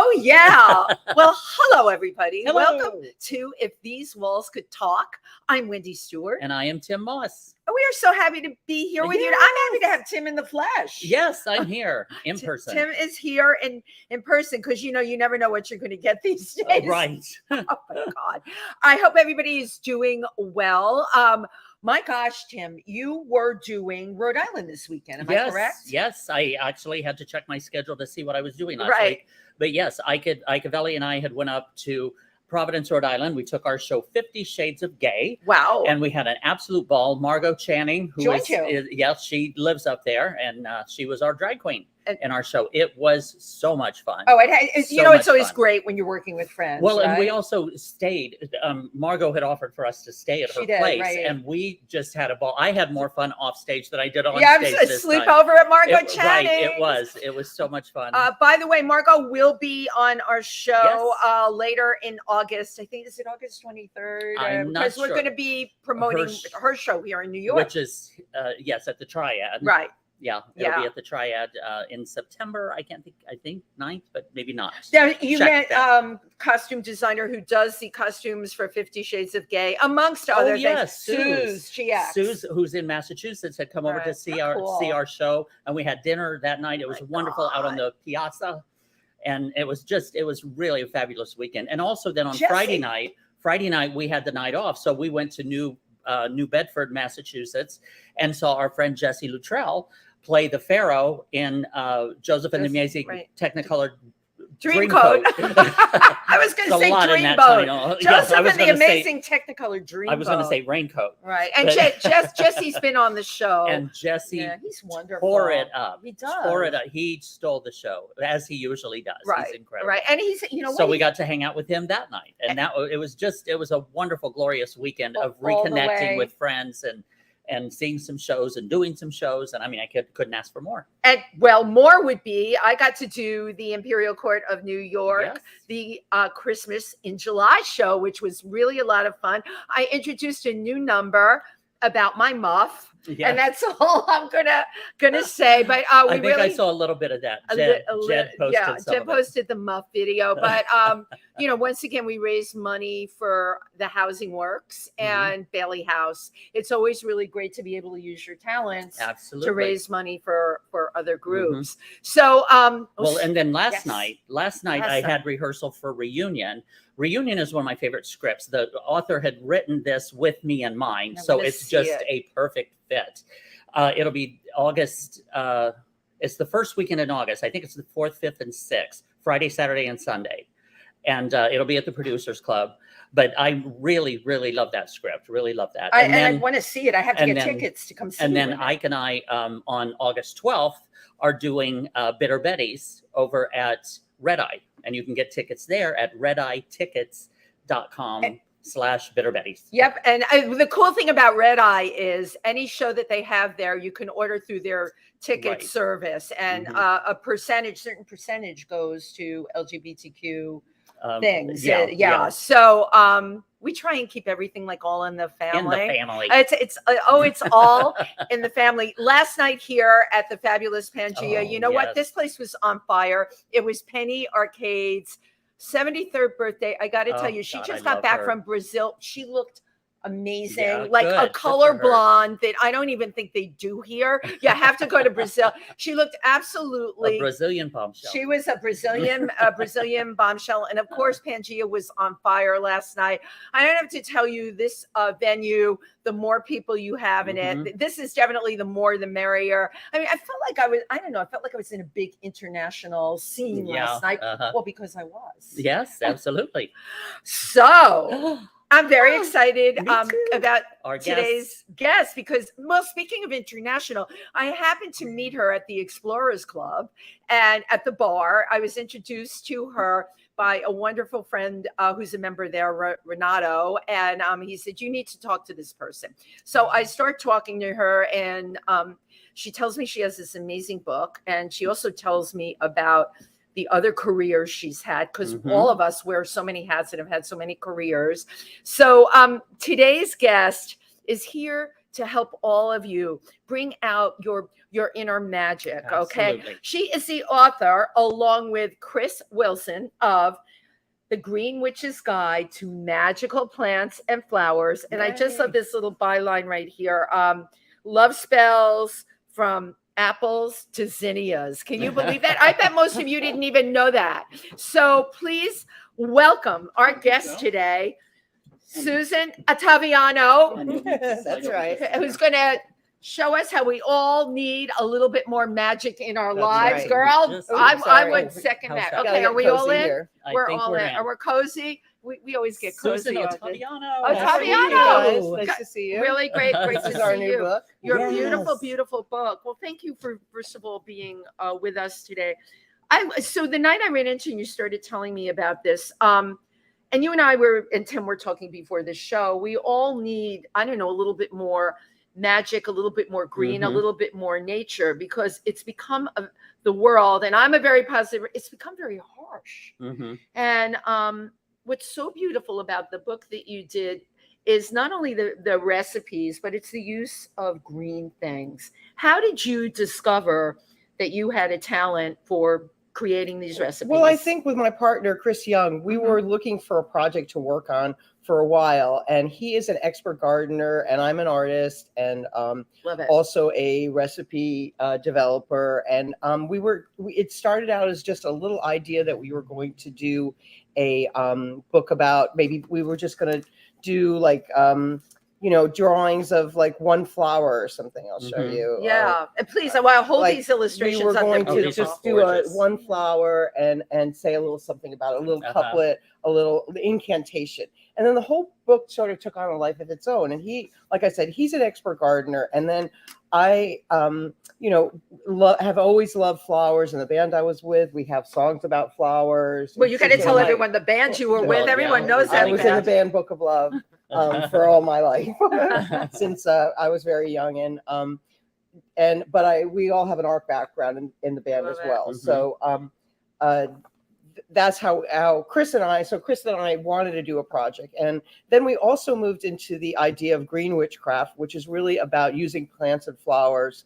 Oh, yeah. Well, hello, everybody. Hello. Welcome to If These Walls Could Talk. I'm Wendy Stuart. And I am Tim Moss. We are so happy to be here with you. I'm happy to have Tim in the flesh. Yes, I'm here in person. Tim is here in person because, you never know what you're going to get these days. Right. Oh, my God. I hope everybody is doing well. My gosh, Tim, you were doing Rhode Island this weekend. Am I correct? Yes, I actually had to check my schedule to see what I was doing last Right. week. But yes, Ikevelli and I had went up to Providence, Rhode Island. We took our show 50 Shades of Gay. Wow. And we had an absolute ball. Margot Channing, who Joined you. yes, she lives up there, and she was our drag queen in our show. It was so much fun. Oh, it's always great when you're working with friends. Well, right? and we also stayed. Margot had offered for us to stay at her place, right. and we just had a ball. I had more fun off stage than I did on stage. Yeah, a sleepover at Margot Channing. Right, it was so much fun. By the way, Margot will be on our show later in August. I think is it August 23rd? I'm not because we're sure. going to be promoting her show here in New York, which is at the Triad. Right. Yeah, it'll be at the Triad in September. I think 9th, but maybe not. Yeah, you met costume designer who does the costumes for 50 Shades of Gay, amongst other things. Suze, who's in Massachusetts, had come over to see our show, and we had dinner that night. It was wonderful out on the piazza, and it was really a fabulous weekend. And also then on Friday night we had the night off, so we went to New Bedford, Massachusetts, and saw our friend Jesse Luttrell play the Pharaoh in Joseph and the Amazing Technicolor Dreamcoat. I was going to say Dreamboat. Joseph and the Amazing Technicolor Dreamboat. I was going to say Raincoat. Right. And Jesse's been on the show. And Jesse he's wonderful. tore it up. He does. Tore it up. He stole the show, as he usually does. Right. He's incredible. Right. And he's, so we got to hang out with him that night. And it was a wonderful, glorious weekend of reconnecting with friends and seeing some shows and doing some shows. And I mean, I couldn't ask for more. And more would be, I got to do the Imperial Court of New York, the Christmas in July show, which was really a lot of fun. I introduced a new number about my muff. Yes. And that's all I'm gonna say. But I think I saw a little bit of that. Jed posted the muff video. But once again, we raised money for the Housing Works and Bailey House. It's always really great to be able to use your talents to raise money for other groups. So and then last night I had rehearsal for Reunion. Reunion is one of my favorite scripts. The author had written this with me in mind, so it's just a perfect fit. It'll be August. It's the first weekend in August. I think it's the 4th, 5th, and 6th, Friday, Saturday, and Sunday. And it'll be at the Producers Club. But I really, really love that script. Really love that. I want to see it. I have to get tickets to come see it. And then Ike and I, on August 12th, are doing Bitter Betty's over at Red Eye. And you can get tickets there at redeyetickets.com/bitterbetties. Yep. And the cool thing about Red Eye is any show that they have there, you can order through their ticket service. And a certain percentage goes to LGBTQ things. So we try and keep everything like all in the family. It's all in the family. Last night here at the fabulous Pangea, what? This place was on fire. It was Penny Arcade's 73rd birthday. I got to tell you, she just got back from Brazil. She looked amazing, a color blonde that I don't even think they do here. You have to go to Brazil. She looked absolutely a Brazilian bombshell. She was a Brazilian bombshell, and of course, Pangea was on fire last night. I don't have to tell you this venue. The more people you have in it, this is definitely the more the merrier. I mean, I felt like I was in a big international scene last night. Well, because I was. Yes, absolutely. So. I'm very excited about today's guest because, speaking of international, I happened to meet her at the Explorers Club and at the bar. I was introduced to her by a wonderful friend who's a member there, Renato. And he said, you need to talk to this person. So I start talking to her and she tells me she has this amazing book. And she also tells me about the other careers she's had, because all of us wear so many hats and have had so many careers. So today's guest is here to help all of you bring out your inner magic. Okay. Absolutely. She is the author, along with Chris Wilson, of The Green Witch's Guide to Magical Plants and Flowers. And I just love this little byline right here. Love spells from apples to zinnias. Can you believe that? I bet most of you didn't even know that. So please welcome our guest today, Susan Ottaviano. That's right. Who's going to show us how we all need a little bit more magic in our lives, right. girl. I would second How's that. that? Okay, are we all in? Here. We're all in. Are we cozy? We always get cozy. Susan on this. Ottaviano. Ottaviano. Nice to see you. Really great This to is our see new you. book. Your Yes. beautiful book. Well, thank you for, first of all, being with us today. So the night I ran into you, you started telling me about this. And you and I and Tim were talking before the show. We all need, I don't know, a little bit more magic, a little bit more green, a little bit more nature, because it's become the world. And I'm a very positive. It's become very harsh. And what's so beautiful about the book that you did is not only the recipes, but it's the use of green things. How did you discover that you had a talent for creating these recipes? Well, I think with my partner, Chris Young, we were looking for a project to work on for a while. And he is an expert gardener, and I'm an artist, and Love it. also a recipe developer. And it started out as just a little idea that we were going to do a book about, maybe we were just going to do like, drawings of like one flower or something. I'll show you. Yeah. And please, I want to hold like, these illustrations we were up there. going to these just are do gorgeous. one flower and say a little something about it, a little couplet, a little incantation. And then the whole book sort of took on a life of its own. And he, like I said, he's an expert gardener. And then I, have always loved flowers. And the band I was with, we have songs about flowers. Well, you got to tell everyone the band you were with. Everyone knows that. I was in the band Book of Love for all my life since I was very young. But we all have an art background in the band as well. So that's how Chris and I wanted to do a project. And then we also moved into the idea of green witchcraft, which is really about using plants and flowers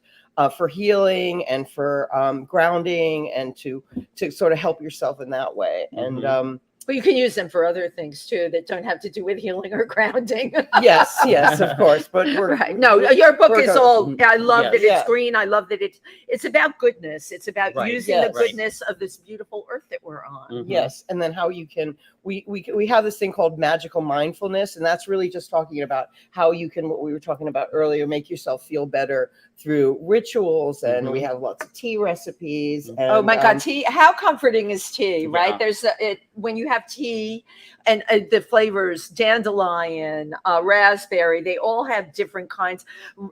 for healing and for grounding, and to sort of help yourself in that way. And But you can use them for other things too that don't have to do with healing or grounding. yes, of course. But we're right. No, your book is all. I love that it's Yeah. green. I love that it's about goodness. It's about Right. using Yes. the goodness of this beautiful earth that we're on. Yes, and then how you can we have this thing called magical mindfulness, and that's really just talking about how you can, what we were talking about earlier, make yourself feel better through rituals. And we have lots of tea recipes. And, oh my God, tea! How comforting is tea, right? Yeah. There's when you have tea and the flavors, dandelion, raspberry, they all have different kinds,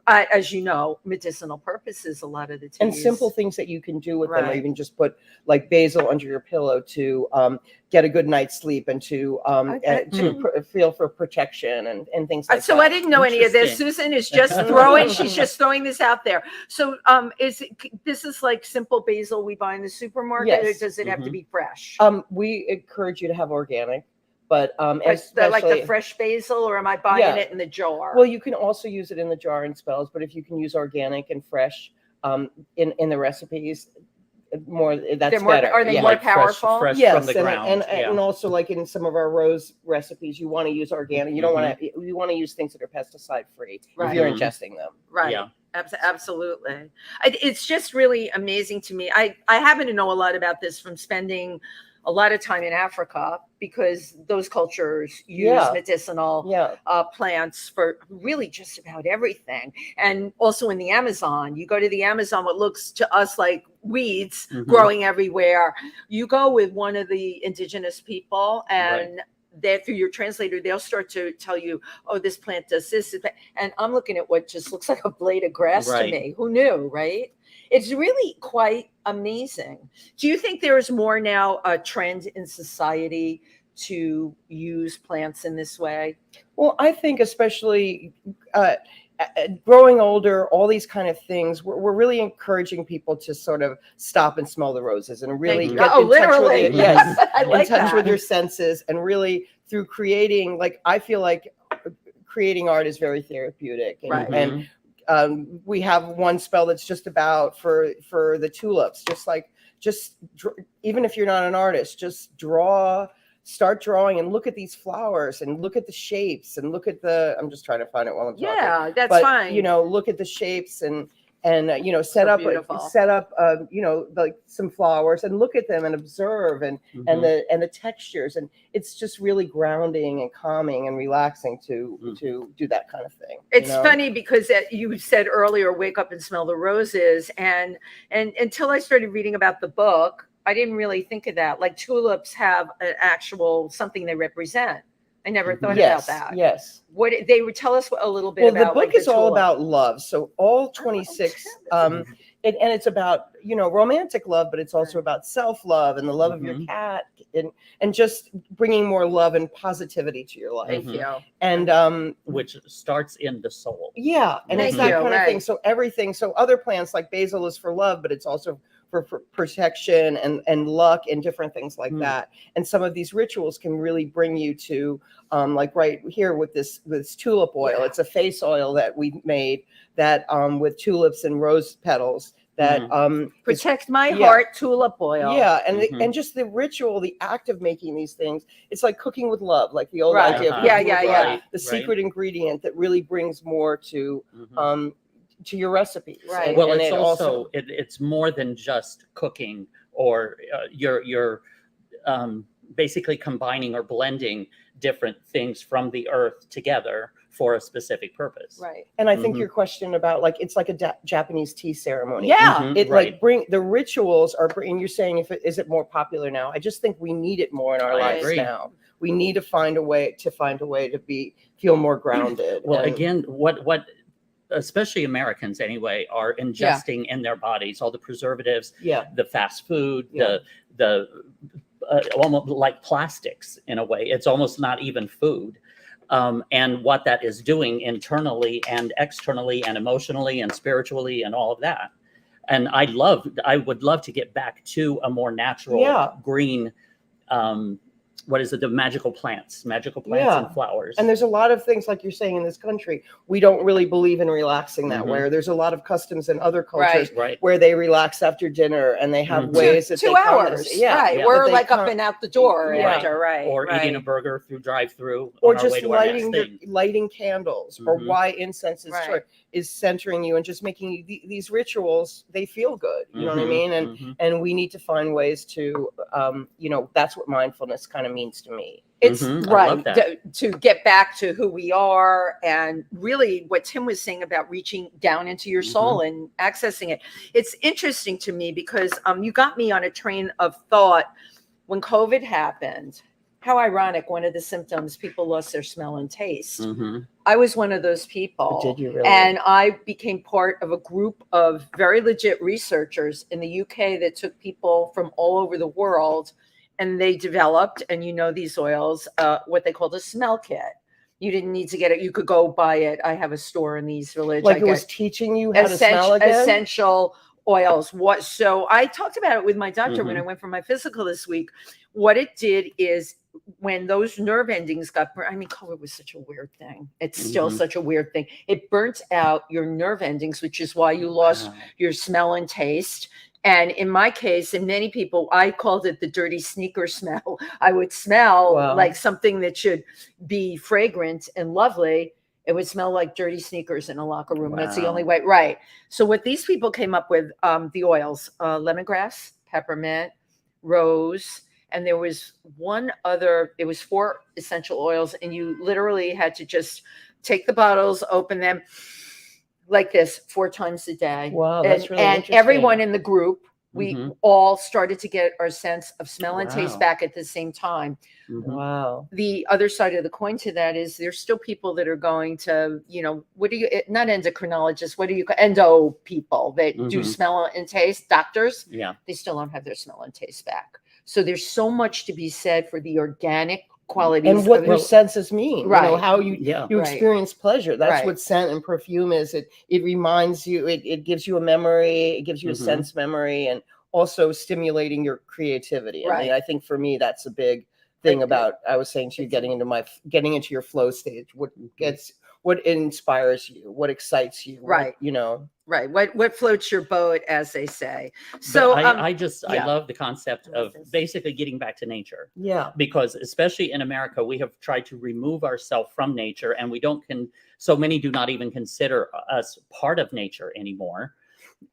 as you know, medicinal purposes. A lot of the teas and simple things that you can do with them, or Right. even just put like basil under your pillow to get a good night's sleep, and to feel for protection and things like that. So I didn't know any of this. Interesting. Susan is just throwing. She's just throwing this out there. So this is like simple basil we buy in the supermarket, Yes. or does it have to be fresh? We encourage you to have organic, but like the especially fresh basil, or am I buying Yeah. it in the jar? well, you can also use it in the jar in spells, but if you can use organic and fresh in the recipes, that's They're more- better. are they Yeah. more Like powerful? fresh Yes, from the ground. and also like in some of our rose recipes, you want to use organic. You don't want to. You want to use things that are pesticide free Right. if you're ingesting them. Right. Yeah. Absolutely. It's just really amazing to me. I happen to know a lot about this from spending a lot of time in Africa, because those cultures use Yeah. medicinal plants for really just about everything. And also in the Amazon, you go to the Amazon, what looks to us like weeds growing everywhere. You go with one of the indigenous people, and that through your translator, they'll start to tell you, oh, this plant does this. And I'm looking at what just looks like a blade of grass to Right. me. Who knew, right? It's really quite amazing. Do you think there is more now a trend in society to use plants in this way? Well, I think especially growing older, all these kind of things, we're really encouraging people to sort of stop and smell the roses and really Thank you. get Oh, in touch with literally. it. Yes, I like in touch that. with your senses, and really through creating, like I feel like creating art is very therapeutic, and, Right. and we have one spell that's just about for the tulips, even if you're not an artist, just start drawing and look at these flowers and look at the shapes and look at I'm just trying to find it while I'm talking. Yeah, that's but, fine. Look at the shapes and set So up beautiful. like some flowers and look at them and observe and the textures, and it's just really grounding and calming and relaxing to do that kind of thing. It's funny because you said earlier, wake up and smell the roses, and until I started reading about the book, I didn't really think of that. Like tulips have an actual something they represent. I never thought about that. Yes. What they would tell us a little bit about. The book is all about love. So all 26, and it's about, romantic love, but it's also about self-love and the love of your cat and just bringing more love and positivity to your life. Thank you. And which starts in the soul. Yeah. And it's that kind of thing. So everything. So other plants like basil is for love, but it's also for protection and luck and different things like that. And some of these rituals can really bring you to, like right here with this tulip oil. It's a face oil that we made that with tulips and rose petals that protect my heart. Tulip oil. Yeah, and just the ritual, the act of making these things. It's like cooking with love, like the old idea of cooking with love. The secret ingredient that really brings more to your recipes. Right. Well, it's also it's more than just cooking, or you're basically combining or blending different things from the earth together for a specific purpose. Right. And I think your question about it's like a Japanese tea ceremony. Yeah. It like bring the rituals are bringing. You're saying is it more popular now? I just think we need it more in our lives now. We need to find a way to feel more grounded. Well, again, what especially Americans anyway are ingesting in their bodies, all the preservatives, the fast food, the almost like plastics in a way. It's almost not even food. And what that is doing internally and externally and emotionally and spiritually and all of that. And I would love to get back to a more natural green, what is it? The magical plants and flowers. And there's a lot of things, like you're saying, in this country, we don't really believe in relaxing that way. There's a lot of customs in other cultures where they relax after dinner and they have ways that 2 hours. We're like up and out the door after, or eating a burger through drive-through, or just lighting candles, or why incense is centering you and just making you these rituals. They feel good. You know what I mean? And we need to find ways to, that's what mindfulness kind of means to me. It's to get back to who we are, and really what Tim was saying about reaching down into your soul and accessing it. It's interesting to me because you got me on a train of thought when COVID happened. How ironic, one of the symptoms, people lost their smell and taste. I was one of those people. Did you really? And I became part of a group of very legit researchers in the UK that took people from all over the world, and they developed, and these oils, what they called a smell kit. You didn't need to get it. You could go buy it. I have a store in the East Village. Like it was teaching you how to smell again? Essential oils. So I talked about it with my doctor when I went for my physical this week. What it did is when those nerve endings COVID was such a weird thing. It's still such a weird thing. It burnt out your nerve endings, which is why you lost your smell and taste. And in my case, and many people, I called it the dirty sneaker smell. I would smell like something that should be fragrant and lovely. It would smell like dirty sneakers in a locker room. That's the only way. Right. So what these people came up with, the oils, lemongrass, peppermint, rose, and there was one other, it was 4 essential oils. And you literally had to just take the bottles, open them, like this 4 times a day. Wow, that's really interesting. And everyone in the group, we all started to get our sense of smell and taste back at the same time. Wow. The other side of the coin to that is there's still people that are going to, not endocrinologists, endo people that do smell and taste, doctors. Yeah. They still don't have their smell and taste back. So there's so much to be said for the organic qualities and what your senses mean, how you experience pleasure. That's what scent and perfume is. It reminds you, it gives you a memory, it gives you a sense memory, and also stimulating your creativity. I mean, I think for me that's a big thing about, I was saying to you, getting into your flow stage. what inspires you, what excites you, right? Right. What floats your boat, as they say. So I love the concept of basically getting back to nature. Yeah. Because especially in America, we have tried to remove ourselves from nature, and so many do not even consider us part of nature anymore.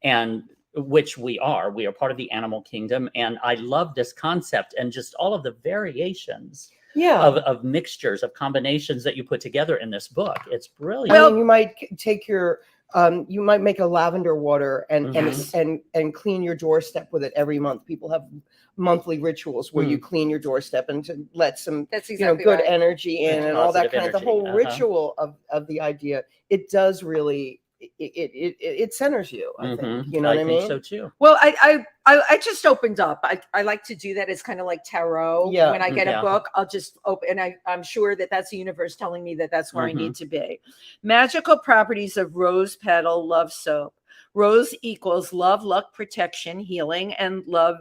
And which we are part of the animal kingdom. And I love this concept and just all of the variations of mixtures, of combinations that you put together in this book. It's brilliant. Well, you might take you might make a lavender water and clean your doorstep with it every month. People have monthly rituals where you clean your doorstep and to let some good energy in and all that kind of the whole ritual of the idea. It does really it centers you. I think you know what I mean. So too. Well, I just opened up. I like to do that. It's kind of like tarot. Yeah. When I get a book, I'll just open, and I'm sure that that's the universe telling me that that's where I need to be. Magical properties of rose petal love soap. Rose equals love, luck, protection, healing, and love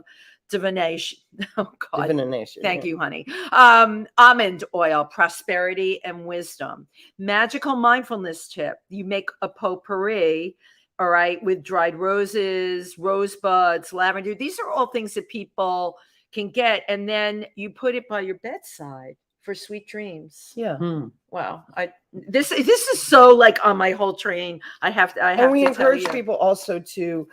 divination. Oh God. Divination. Thank you, honey. Almond oil, prosperity and wisdom. Magical mindfulness tip. You make a potpourri, all right, with dried roses, rosebuds, lavender. These are all things that people can get. And then you put it by your bedside for sweet dreams. Yeah. Wow. This is so like on my whole train. I have and we encourage people also to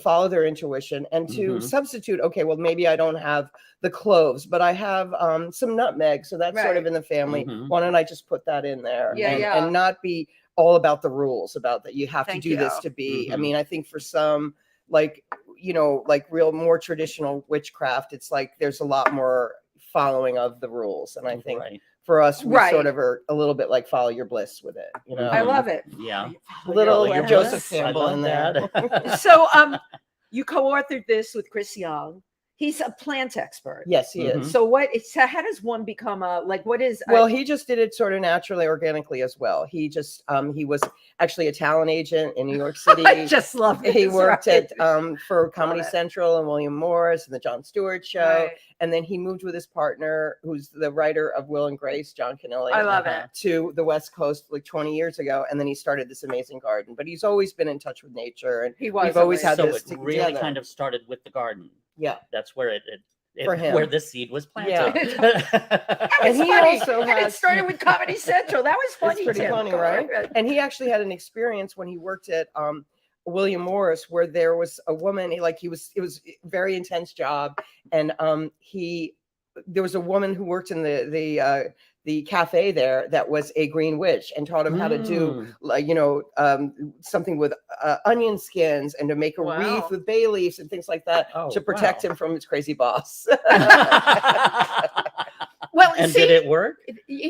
follow their intuition and to substitute. Okay, well, maybe I don't have the cloves, but I have some nutmeg, so that's sort of in the family. Why don't I just put that in there and not be all about the rules about that you have to do this to be. I mean, I think for some, like real more traditional witchcraft, it's like there's a lot more following of the rules, and I think for us, we sort of are a little bit like follow your bliss with it. I love it. Yeah, little Joseph Campbell in there. So you co-authored this with Chris Young. He's a plant expert. Yes, he is. So how does one become what is? Well, he just did it sort of naturally, organically as well. He just, he was actually a talent agent in New York City. I just love it. He worked at, for Comedy Central and William Morris and the Jon Stewart Show. And then he moved with his partner, who's the writer of Will and Grace, John Canelli. I love it. To the West Coast like 20 years ago. And then he started this amazing garden, but he's always been in touch with nature. And we've always had this together. Really kind of started with the garden. Yeah. That's where where the seed was planted. Yeah. And he also it started with Comedy Central. That was funny. It's pretty funny, right? And he actually had an experience when he worked at William Morris, where there was a woman. It was a very intense job, and there was a woman who worked in the cafe there that was a green witch and taught him how to do something with onion skins and to make a wreath with bay leaves and things like that to protect him from his crazy boss. Well, did it work?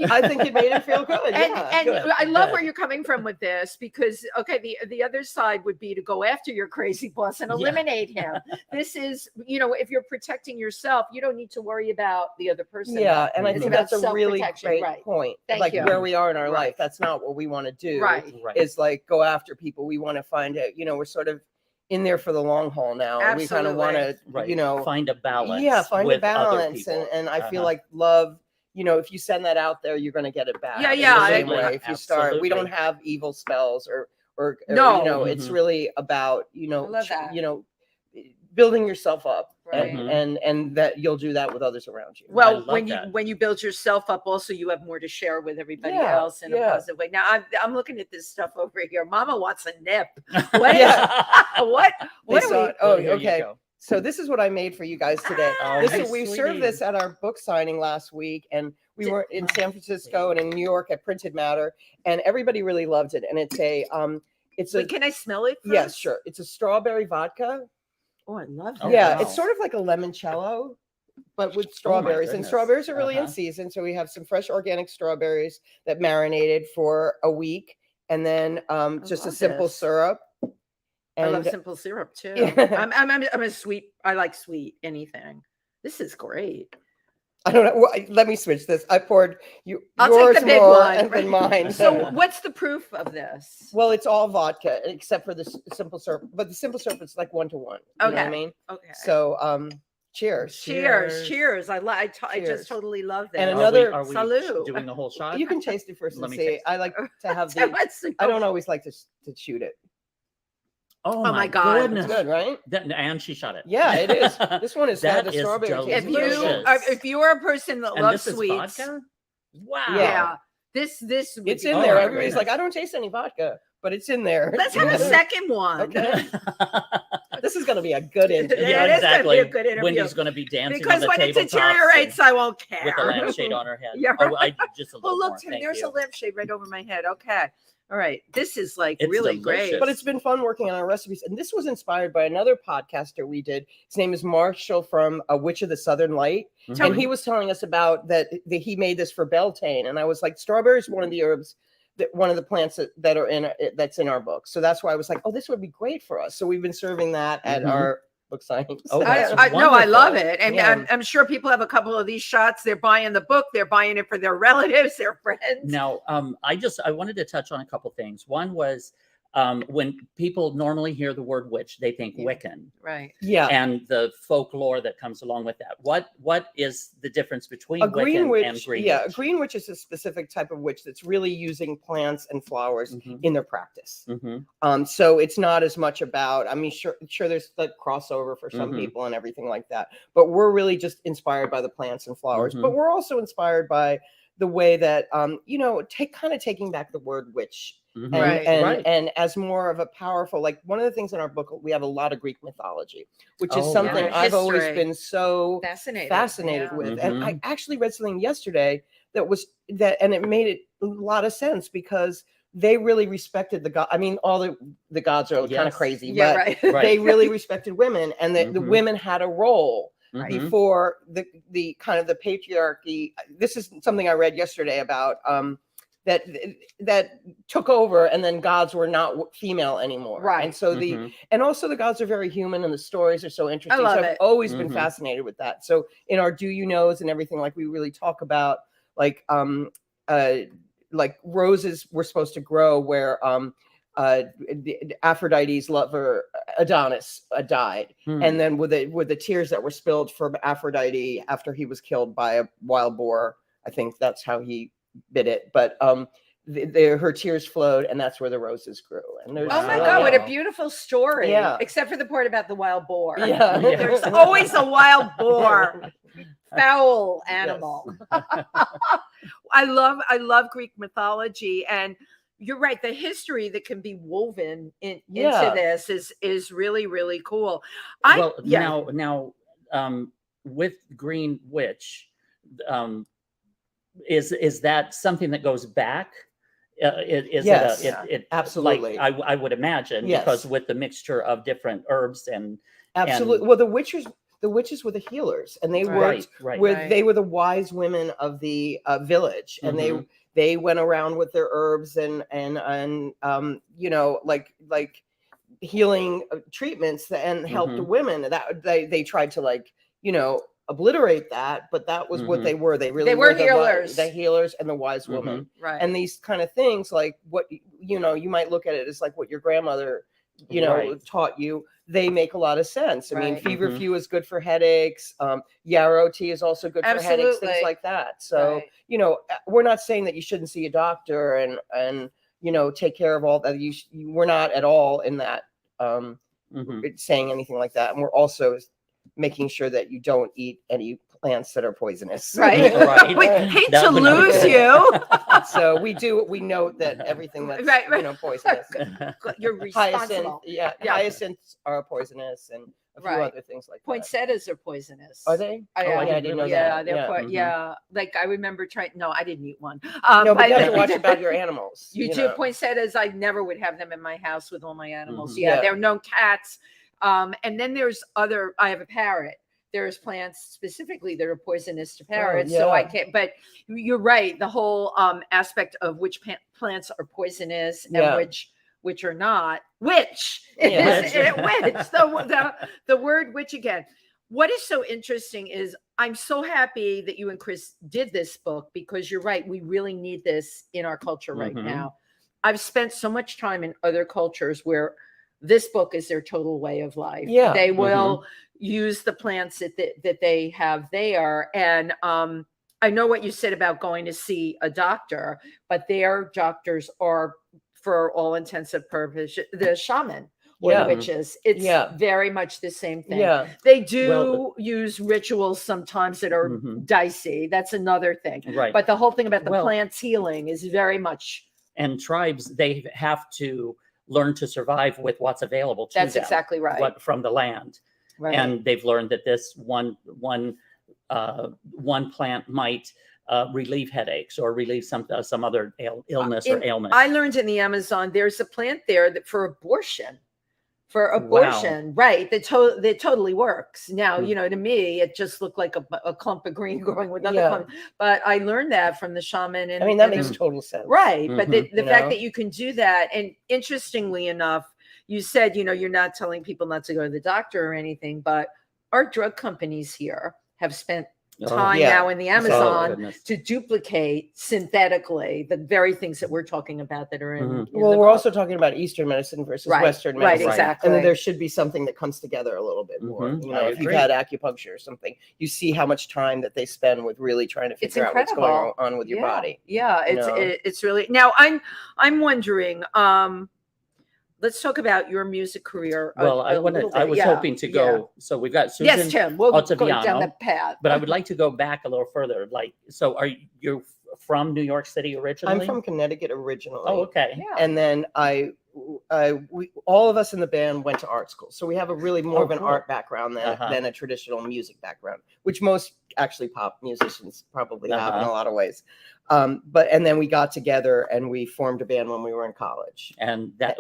I think it made him feel good. And good. I love where you're coming from with this, because the other side would be to go after your crazy boss and eliminate him. This is, if you're protecting yourself, you don't need to worry about the other person. Yeah, and I think that's a really great point. Thank you. Where we are in our life, that's not what we want to do. Right. Is like go after people. We want to find out, we're sort of in there for the long haul now. Absolutely. And we kind of want to, find a balance. Yeah, find a balance. And I feel like love, if you send that out there, you're going to get it back. Yeah. The same way. If you start, we don't have evil spells or it's really about, building yourself up. Right. And that you'll do that with others around you. Well, when you build yourself up, also you have more to share with everybody else in a positive way. Now I'm looking at this stuff over here. Mama wants a nip. What? Okay. So this is what I made for you guys today. We served this at our book signing last week, and we were in San Francisco and in New York at Printed Matter, and everybody really loved it. And it's can I smell it first? Yes, sure. It's a strawberry vodka. Oh, I love that. Yeah, it's sort of like a limoncello, but with strawberries. And strawberries are really in season. So we have some fresh organic strawberries that marinated for a week, and then just a simple syrup. And I love simple syrup too. Yeah. I'm a sweet. I like sweet anything. This is great. I don't know. Let me switch this. I poured I'll yours take the big more one. and then mine. So what's the proof of this? Well, it's all vodka except for the simple syrup. But the simple syrup is like 1-to-1. You know what I mean? Okay. So Cheers. Cheers. I just totally love that. And another are we salute. doing the whole shot? You can taste it first Let and me see. taste I like to have the. I don't always like to shoot it. Oh my God. goodness. It's good, right? And she shot it. Yeah, it is. This one is That the is strawberry taste. delicious. If you are a person that And loves this is sweets, vodka? Wow. yeah, this would It's be in Oh, there. my Everybody's goodness. like, I don't taste any vodka, but it's in there. Let's have a second one. Okay. This is going to be a good interview. Yeah, It is gonna exactly. be a good interview. Wendy's going to be dancing Because on the when it tabletops deteriorates, I won't care. with a lampshade on her head. Yeah, Oh, just a little Oh, look, more. Tim, Thank there's you. a lampshade right over my head. Okay. All right. This is like It's really delicious. great. But it's been fun working on our recipes. And this was inspired by another podcaster we did. His name is Marshall from A Witch of the Southern Light. Mhm. And he was telling us about that he made this for Beltane. And I was like, strawberry is one of the herbs, one of the plants that are that's in our book. So that's why I was like, oh, this would be great for us. So we've been serving that at Mhm. our book signings. Oh, that's no, I love wonderful. it. And Yeah. I'm sure people have a couple of these shots. They're buying the book. They're buying it for their relatives, their friends. Now, I wanted to touch on a couple things. One was when people normally hear the word witch, they think Wiccan, Right. Yeah. and the folklore that comes along with that. What is the difference between A green Wiccan witch, and green yeah, witch? a green witch is a specific type of witch that's really using plants and flowers Mhm. in their practice. Mhm. So it's not as much about, I mean, sure there's like crossover for some Mhm. people and everything like that, but we're really just inspired by the plants and flowers. Mhm. But we're also inspired by the way that, taking back the word witch Mhm. and as more of a powerful, like one of the things in our book, we have a lot of Greek mythology, which is Oh, something nice. I've always History. been so fascinated Yeah. with. Mhm. And I actually read something yesterday and it made it a lot of sense because they really respected the god. I mean, all the gods are kind Yes. of crazy, Yeah, but right. Right. they really respected women, and the Mhm. women had a role Mhm. before the kind of the patriarchy. This is something I read yesterday about that took over, and then gods were not female anymore. Right. And so Mhm. and also the gods are very human, and the stories are so interesting. love So I've it. always been Mhm. fascinated with that. So in our Do You Knows and everything, like we really talk about like roses were supposed to grow where Aphrodite's lover Adonis died, Hmm. and then with the tears that were spilled from Aphrodite after he was killed by a wild boar, I think that's how he bid it. But her tears flowed, and that's where the roses grew. And there's Oh my Wow. God, what a Wow. beautiful story. Yeah. Except for the part about the wild boar. Yeah. There's always a wild boar. Foul animal. I love Greek mythology, and you're right. The history that can be woven into Yeah. this is really, really cool. Now, with Green Witch, is that something that goes back? Yes, it absolutely. Like I would imagine, Yes. because with the mixture of different herbs and Absolutely. Well, the witches were the healers, and they worked right. with. They were the wise women of the village, and Mhm. they went around with their herbs and like healing treatments and helped Mhm. women. That they tried to obliterate that, but that was what Mhm. they were. They really were the healers. the healers and the wise Mhm. woman. Right. And these kind of things, like what you might look at it as like what your grandmother Right. taught you, they make a lot of sense. I mean, Right. feverfew is good for headaches. Yarrow tea is also good for headaches, things Absolutely. like that. So, Right. we're not saying that you shouldn't see a doctor and take care of all that. We're not at all in that Mhm. saying anything like that. And we're also making sure that you don't eat any plants that are poisonous. Right. Right. We hate That to would not be lose good. you. So we note that everything that's Right. poisonous. You're responsible. Yeah. Hyacinths are poisonous, and a few Right. other things like that. Poinsettias are poisonous. Are they? Oh, I didn't know Yeah, that. they're Yeah. Mhm. yeah. Like I remember trying. No, I didn't eat one. No, but you have to but- watch about your animals. You do poinsettias. I never would have them in my house with all my animals. Mhm. Yeah, Yeah. there are no cats. And then there's other. I have a parrot. There's plants specifically that are poisonous to parrots, so I yeah. can't. But you're right. The whole aspect of which plants are poisonous and Yeah. which are not. Which Yeah. which the word which again. What is so interesting is I'm so happy that you and Chris did this book, because you're right. We really need this in our culture right Mhm. now. I've spent so much time in other cultures where this book is their total way of life. Yeah. They will use the plants that they have there. And I know what you said about going to see a doctor, but their doctors are, for all intents and purposes, the shaman or the witches. It's very much the same thing. Yeah. They do use rituals sometimes that are dicey. That's another thing. Right. But the whole thing about the plants healing is very much. And tribes, they have to learn to survive with what's available to them. That's exactly right. What from the land. Right. And they've learned that this one plant might relieve headaches or relieve some other illness or ailment. I learned in the Amazon, there's a plant there that for abortion. Right? That totally works. Now, to me, it just looked like a clump of green growing with another clump. But I learned that from the shaman. And I mean, that makes total sense. Right. But the fact that you can do that, and interestingly enough, you said, you're not telling people not to go to the doctor or anything, but our drug companies here have spent time now in the Amazon to duplicate synthetically the very things that we're talking about that are in. Well, we're also talking about Eastern medicine versus Western medicine. Right, exactly. And then there should be something that comes together a little bit more. If you've had acupuncture or something, you see how much time that they spend with really trying to figure out what's going on with your body. Yeah, it's really. Now I'm wondering. Let's talk about your music career. Well, I was hoping to go. So we've got Susan. Yes, Tim. We'll Ottaviano, go down the path. But I would like to go back a little further. So are you from New York City originally? I'm from Connecticut originally. Oh, okay. Yeah. And then we all of us in the band went to art school, so we have a really more of an art background than a traditional music background, which most actually pop musicians probably have in a lot of ways. And then we got together and we formed a band when we were in college. And that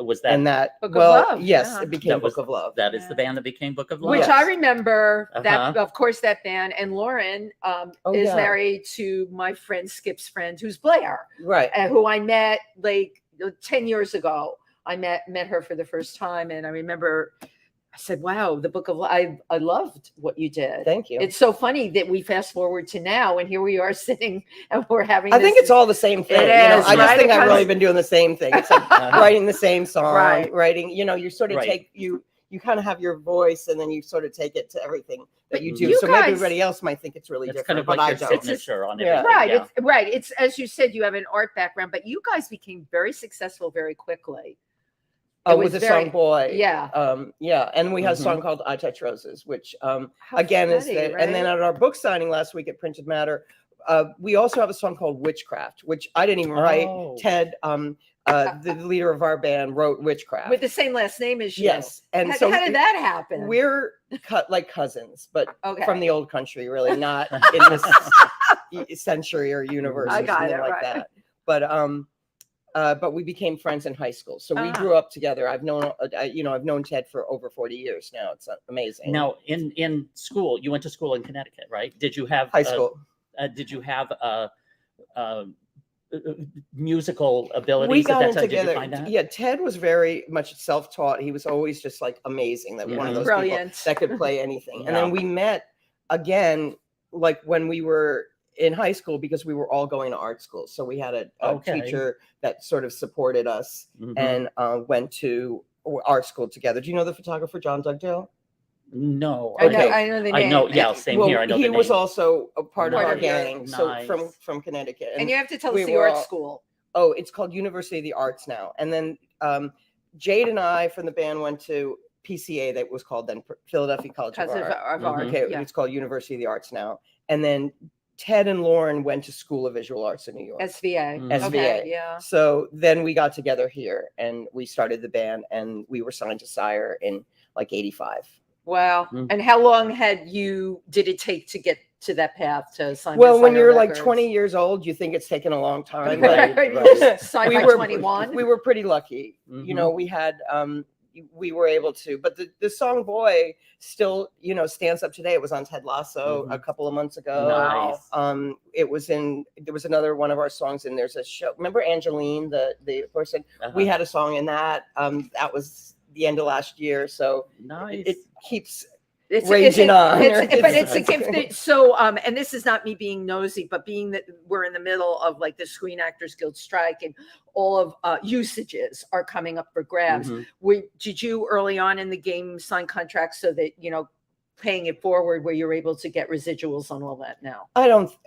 Book of Love. Yes, it became Book of Love. That is the band that became Book of Love. Which I remember that, of course, that band. And Lauren is married to my friend Skip's friend, who's Blair, right? Who I met like 10 years ago. I met her for the first time, and I remember I said, "Wow, the Book of Love! I loved what you did." Thank you. It's so funny that we fast forward to now, and here we are sitting, and we're having. I think it's all the same thing. It is, I just think I've really been doing the same thing. It's like writing the same song, writing. You sort of take you kind of have your voice, and then you sort of take it to everything that you do. So maybe everybody else might think it's really different, kind of but like I your don't. signature on everything. Right. It's as you said, you have an art background, but you guys became very successful very quickly. With the song Boy. Yeah. And we had a song called I Touch Roses, which again is the, and then at our book signing last week at Printed Matter, we also have a song called Witchcraft, which I didn't even write. Ted, the leader of our band, wrote Witchcraft. With the same last name as you. Yes. And how did that happen? We're cut like cousins, but from the old country, really, not in this century or universe or something like that. But we became friends in high school, so we grew up together. I've known Ted for over 40 years now. It's amazing. Now, in school, you went to school in Connecticut, right? Did you have high school? Did you have musical abilities? We got at that time? together. Did you find that? Yeah, Ted was very much self-taught. He was always just like amazing. That one of those Brilliant people that could play anything. And then we met again, like when we were in high school, because we were all going to art school. So we had a teacher that sort of supported us and went to art school together. Do you know the photographer John Dugdale? No. I know the name. I know. Yeah, same here. I know he the was name. Also a part of our gang. Nice. So from Connecticut. And you have to tell us the art school. Oh, it's called University of the Arts now. And then Jade and I from the band went to PCA, that was called then Philadelphia College of Art. Okay, it's called University of the Arts now. And then Ted and Lauren went to School of Visual Arts in New York. SVA. SVA. Okay, yeah. So then we got together here and we started the band, and we were signed to Sire in like 85. Wow. And how long did it take to get to that path to sign? Well, when you're like 20 years old, you think it's taken a long time. Signed by 21. We were pretty lucky. You know, we had we were able to, but the song Boy still, stands up today. It was on Ted Lasso a couple of months ago. Nice. There was another one of our songs, and there's a show. Remember Angeline, the person? We had a song in that. That was the end of last year. So nice. It keeps, raging on. But it's a gift that, so, and this is not me being nosy, but being that we're in the middle of like the Screen Actors Guild strike and all of usages are coming up for grabs. Did you early on in the game sign contracts so that, paying it forward where you're able to get residuals on all that now?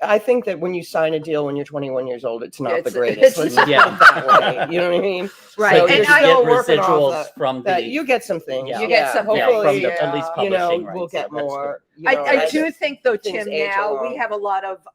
I think that when you sign a deal when you're 21 years old, it's not the greatest. Let's put it that way. You know what I mean? Right. So and I get residuals from that. You get some things. You get some hopefully, from at least publishing, we'll get more. I do think though, Tim, now we have a lot of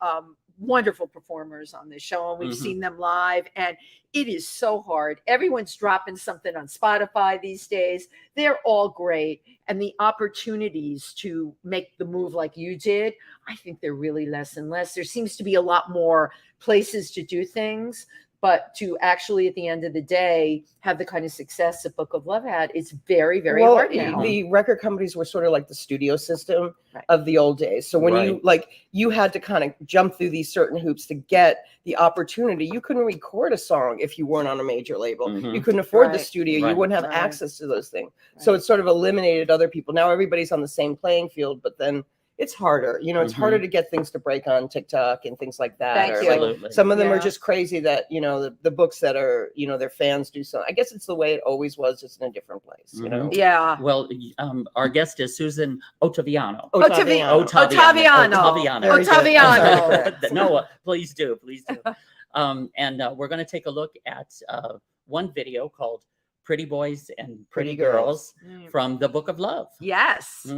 wonderful performers on this show, and we've seen them live, and it is so hard. Everyone's dropping something on Spotify these days. They're all great, and the opportunities to make the move like you did, I think they're really less and less. There seems to be a lot more places to do things, but to actually, at the end of the day, have the kind of success that Book of Love had, it's very, very hard now. The record companies were sort of like the studio system of the old days. So when you had to kind of jump through these certain hoops to get the opportunity. You couldn't record a song if you weren't on a major label. You couldn't afford the studio. You wouldn't have access to those things. So it sort of eliminated other people. Now everybody's on the same playing field, but then it's harder. It's harder to get things to break on TikTok and things like that. Absolutely. Some of them are just crazy that, the books that are, their fans do so. I guess it's the way it always was, just in a different place, Yeah. Well, our guest is Susan Ottaviano. Ottaviano. Noah, please do. And we're going to take a look at one video called Pretty Boys and Pretty Girls from the Book of Love. Yes.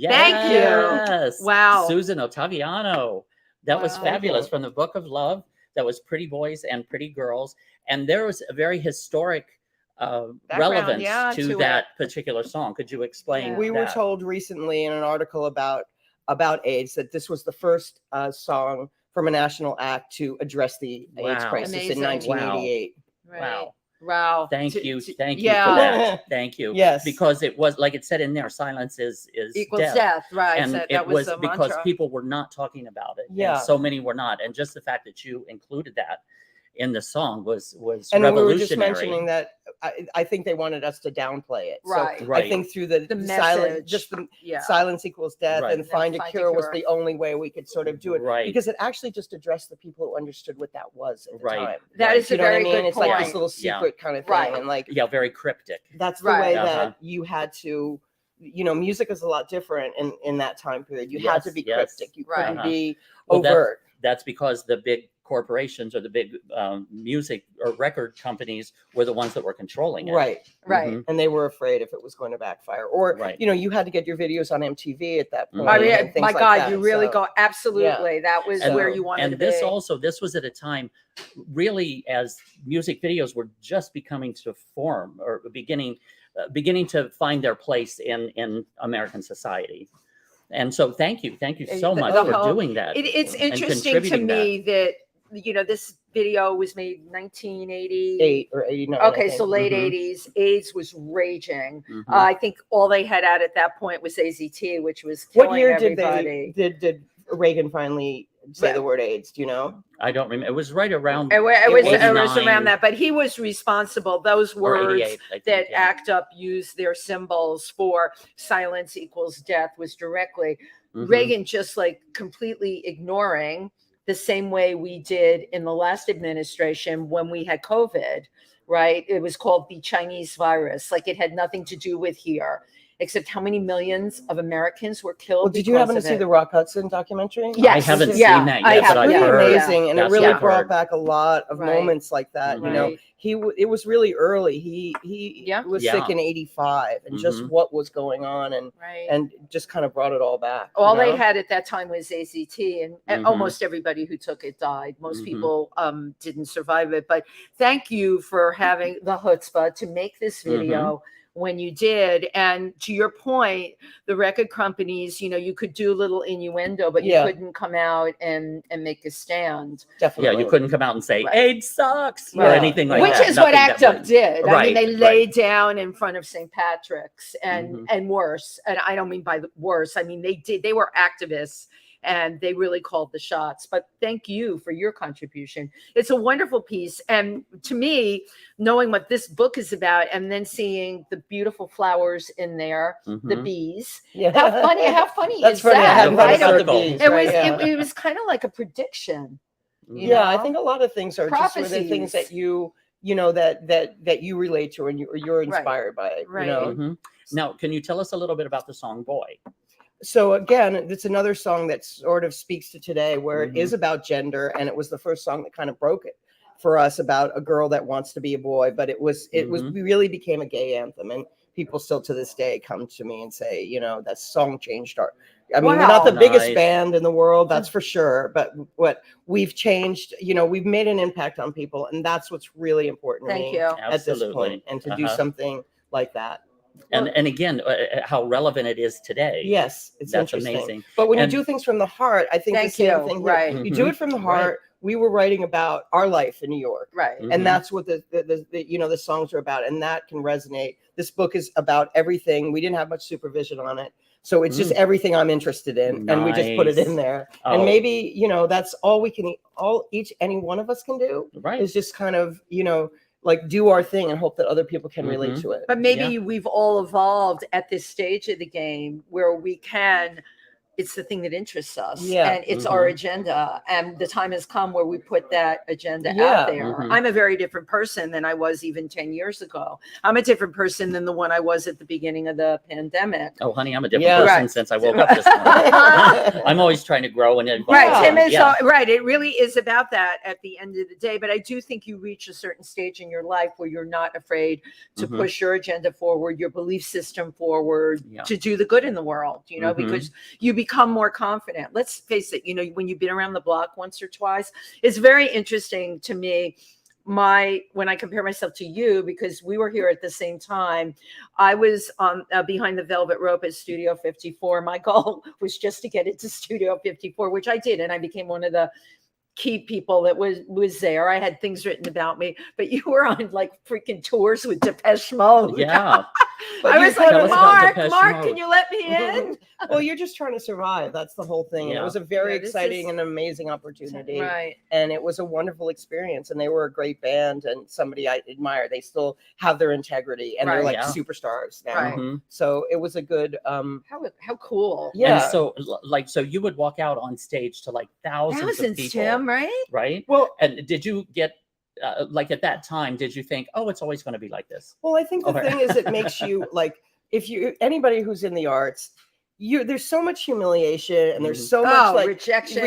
Thank you. Wow. Susan Ottaviano. That was Wow. fabulous. From the Book of Love. That was Pretty Boys and Pretty Girls. And there was a very historic relevance to that particular song. Could you explain? We were told recently in an article about AIDS that this was the first song from a national act to address the AIDS crisis in 1988. Wow. Thank you for that. Thank you. Yes. Because it was, like it said in there, silence is equals death. Right. And so it was because mantra. people were not talking about it. Yeah. And so many were not. And just the fact that you included that in the song was and revolutionary. we were just mentioning that I think they wanted us to downplay it. Right. So I think through the silence, just the silence equals death, and find a cure was the only way we could sort of do it. Right. Because it actually just addressed the people who understood what that was at the time. That is a very good It's point. like this little secret kind of thing, and like very cryptic. That's the way that you had to. Music is a lot different in that time period. You had to be cryptic. You couldn't be overt. That's because the big corporations or the big music or record companies were the ones that were controlling it. Right. Mm-hmm. And they were afraid if it was going to backfire. Or, you had to get your videos on MTV at that point. My God, you really go, absolutely. That was where you wanted to be. And this was at a time, really, as music videos were just becoming to form or beginning to find their place in American society. And so thank you so much for doing that. It's interesting to me that this video was made 1988 or 89. Okay, so late 80s. AIDS was raging. I think all they had out at that point was AZT, which was killing What year everybody. did Reagan finally say the word AIDS? Do you know? I don't remember. It was right around. It was around that, but he was responsible. Those words that ACT UP used their symbols for silence equals death was directly Reagan just like completely ignoring the same way we did in the last administration when we had COVID, right? It was called the Chinese virus. Like it had nothing to do with here. Except how many millions of Americans were killed. Well, did you happen to see the Rock Hudson documentary? I Yes. haven't seen that yet, but I've heard. Amazing, and it really brought back a lot of moments like that. It was really early. He was sick in '85, and just what was going on, and just kind of brought it all back. All they had at that time was AZT, and almost everybody who took it died. Most people didn't survive it. But thank you for having the chutzpah to make this video. When you did, and to your point, the record companies, you could do a little innuendo, but you couldn't come out and make a stand. Definitely. Yeah, you couldn't come out and say AIDS sucks or anything like that. Which is what ACT UP did. I mean, they laid down in front of St. Patrick's and worse. And I don't mean by the worse. I mean, they were activists. And they really called the shots. But thank you for your contribution. It's a wonderful piece. And to me, knowing what this book is about and then seeing the beautiful flowers in there, the bees. How funny is that? Right? It was kind of like a prediction. I think a lot of things are just sort of things that you that you relate to and you're inspired by it. Right. Now, can you tell us a little bit about the song Boy? So again, it's another song that sort of speaks to today, where it is about gender, and it was the first song that kind of broke it for us about a girl that wants to be a boy. But we really became a gay anthem, and people still to this day come to me and say, that song changed our. I mean, we're not the biggest band in the world, that's for sure. But what we've changed, we've made an impact on people, and that's what's really important to me at this point, and to do something like that. And again, how relevant it is today. Yes, that's amazing. But when you do things from the heart, I think the same thing. Right, you do it from the heart. We were writing about our life in New York, right, and that's what the songs are about, and that can resonate. This book is about everything. We didn't have much supervision on it, so it's just everything I'm interested in, and we just put it in there. And maybe that's all we can, any one of us can do, is just kind of like do our thing and hope that other people can relate to it. But maybe we've all evolved at this stage of the game where we can it's the thing that interests us, Yeah. and it's our agenda, and the time has come where we put that agenda Yeah. out there. I'm a very different person than I was even 10 years ago. I'm a different person than the one I was at the beginning of the pandemic. Oh, honey, I'm a different person since I woke up this morning. I'm always trying to grow and evolve. Right, Tim is right. It really is about that at the end of the day. But I do think you reach a certain stage in your life where you're not afraid to push your agenda forward, your belief system forward, to do the good in the world, you know, because you become more confident. Let's face it, you know, when you've been around the block once or twice, it's very interesting to me. When I compare myself to you, because we were here at the same time, I was behind the velvet rope at Studio 54. My goal was just to get into Studio 54, which I did, and I became one of the key people that was there. I had things written about me, but you were on like freaking tours with Depeche Mode. Yeah. I was like, Mark, can you let me in? Well, you're just trying to survive. That's the whole thing. It was a very exciting and amazing opportunity. Right. And it was a wonderful experience. And they were a great band and somebody I admire. They still have their integrity and they're like superstars now. Right. So it was a good how cool. Yeah. And so you would walk out on stage to like thousands of people. Tim, right? Right. Well, and did you get like at that time, did you think, oh, it's always going to be like this? Well, I think the thing is, it makes you like, anybody who's in the arts, there's so much humiliation and there's so much like rejection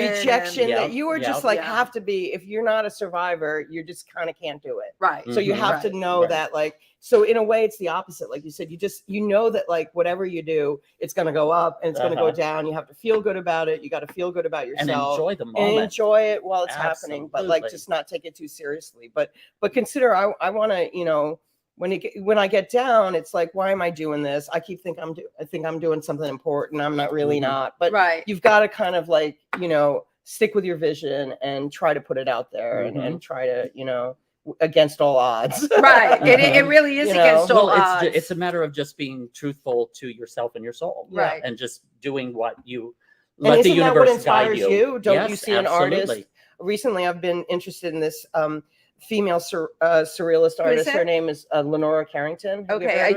that you are just like have to be, if you're not a survivor, you just kind of can't do it. Right. So you have to know that, like, so in a way it's the opposite. Like you said, you know that like whatever you do, it's going to go up and it's going to go down. You have to feel good about it. You got to feel good about yourself and enjoy the moment and enjoy it while it's happening, but like just not take it too seriously. But consider, I want to, you know, when I get down, it's like, why am I doing this? I think I'm doing something important. I'm not really not, but you've got to kind of like, you know, stick with your vision and try to put it out there and try to, you know, against all odds. Right. It really is against all odds. It's a matter of just being truthful to yourself and your soul. Right. And just doing what you let the universe what inspires guide you. Don't you see an artist? Recently, I've been interested in this female surrealist artist. Her name is Lenora Carrington. Okay, I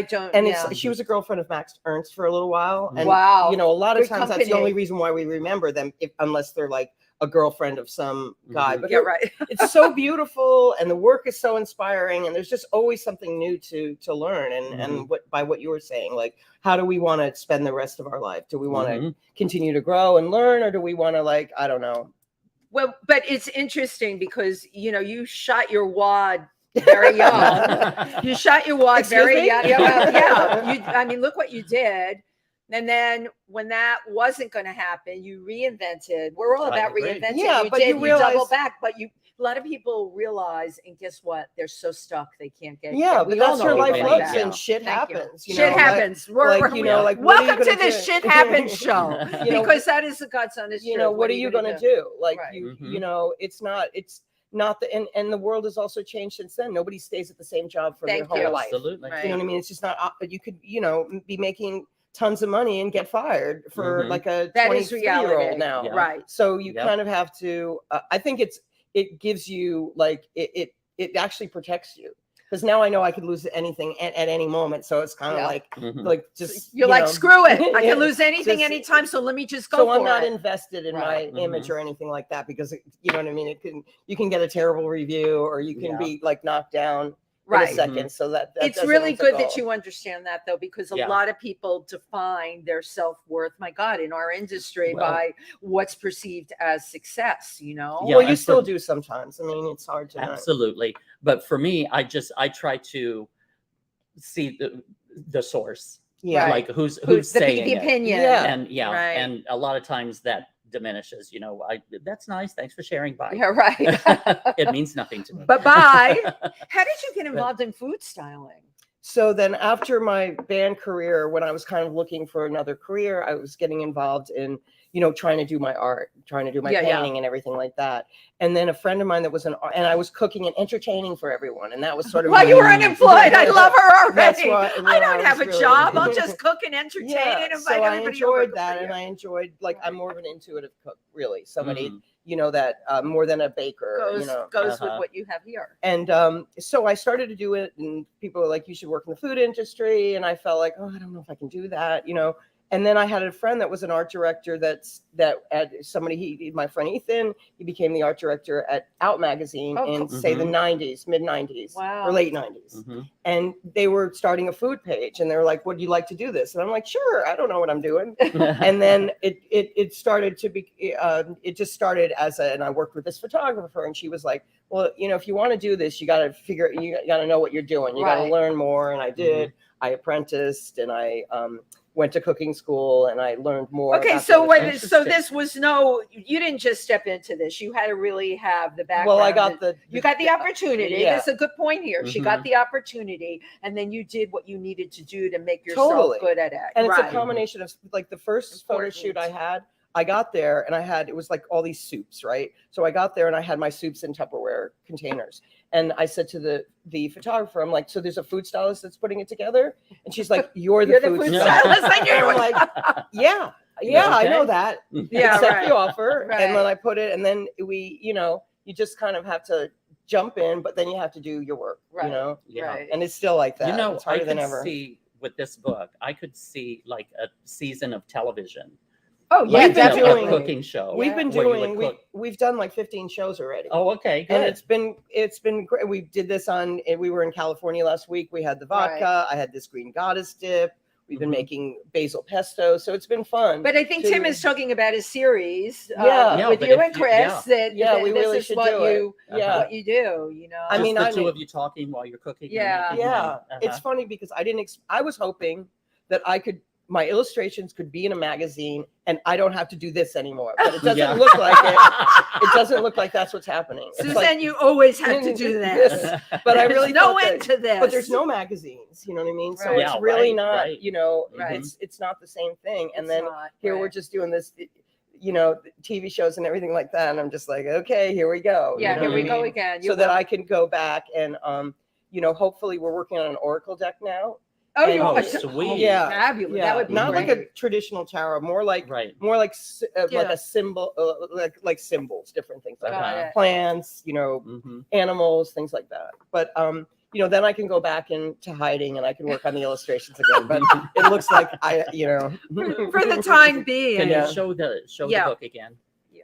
don't. And she was a girlfriend of Max Ernst for a little while. And, wow. You know, a lot of times that's the only reason why we remember them, unless they're like a girlfriend of some guy. But it's so beautiful, and the work is so inspiring, and there's just always something new to learn. And by what you were saying, like, how do we want to spend the rest of our life? Do we want to continue to grow and learn, or do we want to, like, I don't know. Well, but it's interesting because, you know, you shot your wad very young. You shot your wad very young. I mean, look what you did. And then when that wasn't going to happen, you reinvented. We're all about reinventing. Yeah, but you double back. But a lot of people realize, and guess what? They're so stuck they can't get. Yeah, but that's where life looks, and shit happens. Shit happens. Like, you know, like, welcome to the Shit Happens show, because that is the God's honest truth. You know, what are you going to do? Like, you know, it's not the, and the world has also changed since then. Nobody stays at the same job for their whole life. Absolutely. You know what I mean? It's just not. You could, you know, be making tons of money and get fired for like a 23-year-old now. Right. So you kind of have to. I think it gives you like it actually protects you, because now I know I could lose anything at any moment. So it's kind of like just you're like, screw it, I can lose anything anytime. So let me just go. So I'm not invested in my image or anything like that, because you know what I mean. You can get a terrible review, or you can be like knocked down in a second. So that it's really good that you understand that, though, because a lot of people define their self-worth, my God, in our industry by what's perceived as success, you know? Well, you still do sometimes. I mean, it's hard to absolutely. But for me, I try to see the source. Yeah. Like who's saying the opinion. And and a lot of times that diminishes, you know. That's nice, thanks for sharing. Bye. Yeah, right. It means nothing to me. But bye. How did you get involved in food styling? So then after my band career, when I was kind of looking for another career, I was getting involved in, you know, trying to do my art, trying to do my painting and everything like that. And then a friend of mine that was and I was cooking and entertaining for everyone. And that was sort of you were unemployed. I love her already. That's what, I don't have a job. I'll just cook and entertain and invite so everybody. I enjoyed that, and I enjoyed, like, I'm more of an intuitive cook, really. Somebody, you know, that more than a baker, goes with what you have here. And so I started to do it, and people were like, you should work in the food industry. And I felt like, oh, I don't know if I can do that, you know. And then I had a friend that was an art director my friend Ethan, he became the art director at Out Magazine in say the 90s, mid 90s or late 90s. And they were starting a food page and they were like, would you like to do this? And I'm like, sure, I don't know what I'm doing. And then it started to be, it just started and I worked with this photographer and she was like, well, if you want to do this, you got to know what you're doing. You got to learn more. And I did. I apprenticed and I went to cooking school and I learned more. Okay, so this was you didn't just step into this. You had to really have the background. Well, I got you got the opportunity. Yeah. That's a good point here. She got the opportunity and then you did what you needed to do to make yourself good at it. And it's a combination of like the first photo shoot I had, I got there and it was like all these soups, right? So I got there and I had my soups in Tupperware containers. And I said to the photographer, I'm like, so there's a food stylist that's putting it together? And she's like, you're the food stylist. And I'm like, yeah, okay. I know that. Yeah, accept the offer. Right. And then I put it, and then you just kind of have to jump in, but then you have to do your work, Yeah. Right. And it's still like that. It's harder than ever. See with this book, I could see like a season of television. Oh yeah, definitely. A cooking show. We've been doing. We've done like 15 shows already. Oh, okay, good. And it's been great. We did this we were in California last week. We had the vodka. I had this green goddess dip. We've been making basil pesto, so it's been fun. But I think Tim is talking about a series with you and Chris. We really should do it. What you do, I mean, the two of you talking while you're cooking. Yeah. It's funny because I was hoping that my illustrations could be in a magazine and I don't have to do this anymore, but it doesn't look like it. It doesn't look like that's what's happening. Suzanne, you always have to do this. But I really no end to this. But there's no magazines, you know what I mean? So it's really not, it's not the same thing. And then here we're just doing this, TV shows and everything like that. And I'm just like, okay, here we go. Yeah, here we go again. So that I can go back and, hopefully we're working on an Oracle deck now. Oh, sweet! Yeah, fabulous. Yeah. That would be not great. like a traditional tarot, more like like a symbol, like symbols, different things like plants, animals, things like that. But then I can go back into hiding and I can work on the illustrations again. But it looks like for the time being. Can you show the book again? Yeah.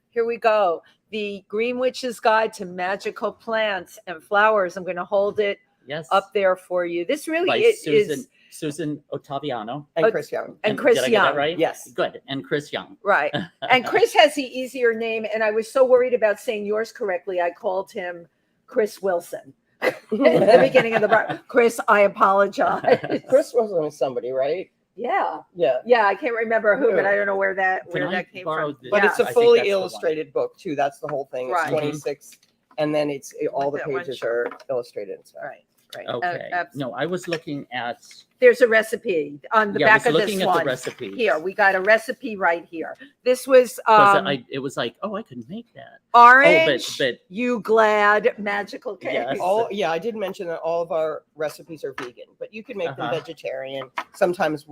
Here we go. The Green Witch's Guide to Magical Plants and Flowers. I'm going to hold it. Yes. Up there for you. This really is Susan Ottaviano and Chris Young. And Chris Young. Did I get that right? Yes. Good. And Chris Young. Right. And Chris has the easier name. And I was so worried about saying yours correctly. I called him Chris Wilson at the beginning of the book. Chris, I apologize. Chris Wilson is somebody, right? Yeah. Yeah. I can't remember who, but I don't know where that came from. But it's a fully illustrated book too. That's the whole thing. It's 26. And then all the pages are illustrated and stuff. Right. Okay. No, I was looking at. There's a recipe on the back of this one. Looking at the recipe. Here, we got a recipe right here. This was. It was like, I could make that. Orange. But you glad magical cake. Yes. I did mention that all of our recipes are vegan, but you can make them vegetarian. Sometimes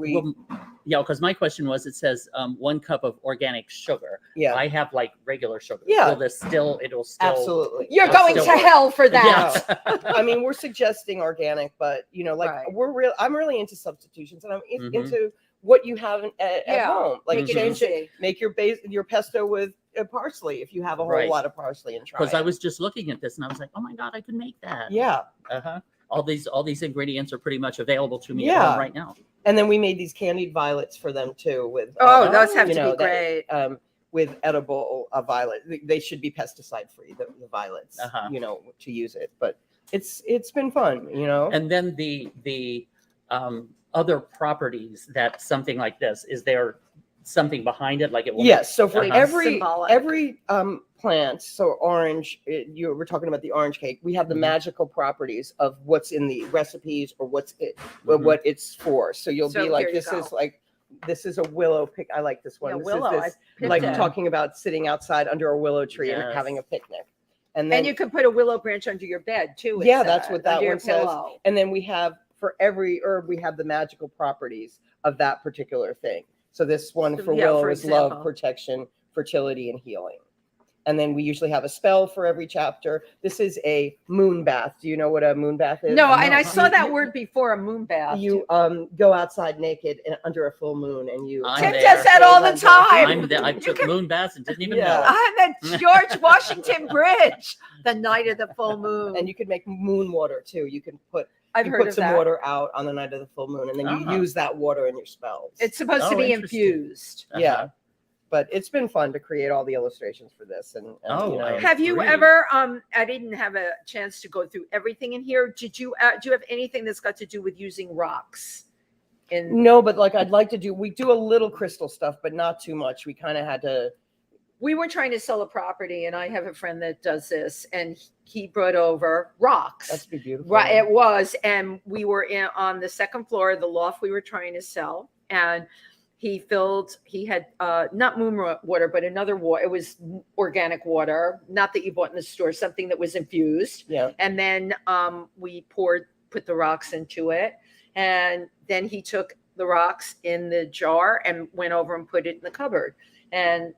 because my question was, it says 1 cup of organic sugar. Yeah. I have like regular sugar. Yeah. It'll still. Absolutely. You're going to hell for that. Yes. I mean, we're suggesting organic, but I'm really into substitutions, and I'm into what you have at home. Like make your pesto with parsley if you have a whole lot of parsley and try. Because I was just looking at this and I was like, oh my God, I could make that. Yeah. All these ingredients are pretty much available to me at home right now. And then we made these candied violets for them too. With those have to be great. With edible violet, they should be pesticide free. The violets, to use it, but it's been fun, And then the other properties that something like this, is there something behind it? Like it will. Yes. So for every plant, so orange, you were talking about the orange cake. We have the magical properties of what's in the recipes or what it's for. So you'll be like, this is a willow pick. I like this one. This willow. Is like talking about sitting outside under a willow tree and having a picnic. And you can put a willow branch under your bed too. That's what that one says. And then we have, for every herb, we have the magical properties of that particular thing. So this one for willow is love, protection, fertility, and healing. And then we usually have a spell for every chapter. This is a moon bath. Do you know what a moon bath is? No, and I saw that word before, a moon bath. You go outside naked under a full moon, and you. Tim does that all the time. I took moon baths and didn't even know. I'm at George Washington Bridge, the night of the full moon. And you can make moon water too. You can put. I've you heard put of some that. water out on the night of the full moon, and then you use that water in your spells. It's supposed to be infused. Yeah. But it's been fun to create all the illustrations for this. And have you ever? I didn't have a chance to go through everything in here. Did you? Do you have anything that's got to do with using rocks? No, but like I'd like to do. We do a little crystal stuff, but not too much. We kind of had to. We were trying to sell a property, and I have a friend that does this, and he brought over rocks. That's beautiful. Right, it was, and we were on the second floor of the loft we were trying to sell, and he had not moon water, but another water. It was organic water, not that you bought in the store, something that was infused. Yeah. And then we put the rocks into it, and then he took the rocks in the jar and went over and put it in the cupboard, and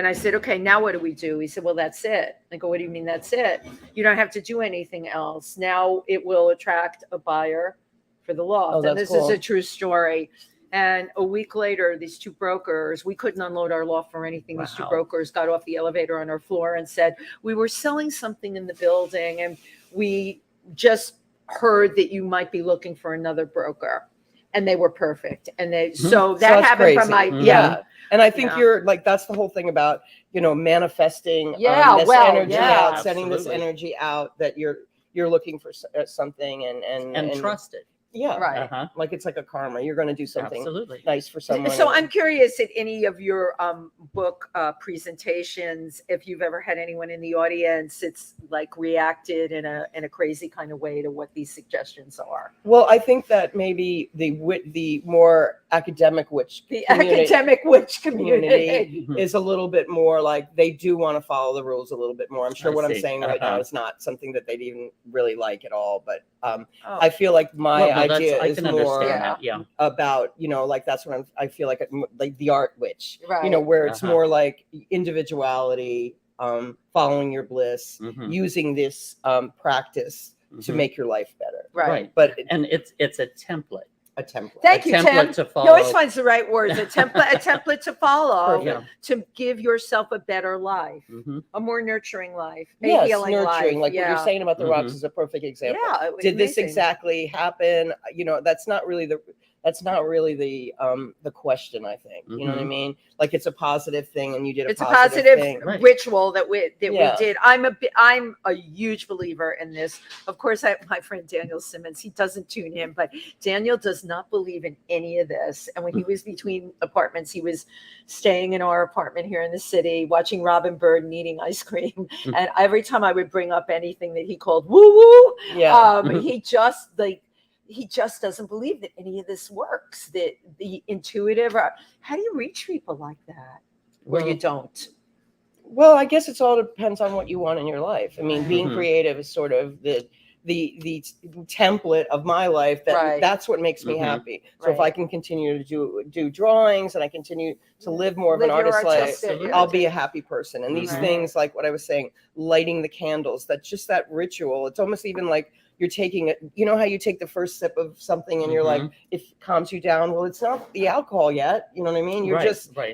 I said, okay, now what do we do? He said, well, that's it. I go, what do you mean that's it? You don't have to do anything else. Now it will attract a buyer for the loft. And this is a true story. And a week later, these two brokers, we couldn't unload our loft for anything. These two brokers got off the elevator on our floor and said, we were selling something in the building, and we just heard that you might be looking for another broker. And they were perfect. And so that happened from my, And I think you're like, that's the whole thing about, manifesting this energy out, sending this energy out, that you're looking for something and trust it. Yeah. Right. Like it's like a karma. You're going to do something nice for someone. So I'm curious, at any of your book presentations, if you've ever had anyone in the audience it's like reacted in a crazy kind of way to what these suggestions are. Well, I think that maybe the more academic witch community is a little bit more like they do want to follow the rules a little bit more. I'm sure what I'm saying right now is not something that they'd even really like at all, but I feel like my idea is more about, like that's what I feel like the art witch, where it's more like individuality, following your bliss, using this practice to make your life better. Right. But it's a template. Thank you, Tim. To follow. He always finds the right words. A template to follow to give yourself a better life, a more nurturing life, a healing life. Like what you're saying about the rocks is a perfect example. Yeah, did this exactly happen? That's not really the question, I think. You know what I mean? Like it's a positive thing, and you did a positive thing. Ritual that we did. I'm a huge believer in this. Of course, my friend Daniel Simmons, he doesn't tune in, but Daniel does not believe in any of this. And when he was between apartments, he was staying in our apartment here in the city, watching Robin Bird and eating ice cream. And every time I would bring up anything that he called woo woo, he just doesn't believe that any of this works, that the intuitive, how do you reach people like that where you don't? Well, I guess it's all depends on what you want in your life. I mean, being creative is sort of the template of my life. That's what makes me happy. So if I can continue to do drawings and I continue to live more of an artist life, I'll be a happy person. And these things, like what I was saying, lighting the candles, that's just that ritual. It's almost even like you're taking it, how you take the first sip of something and you're like, it calms you down. Well, it's not the alcohol yet. You know what I mean? You're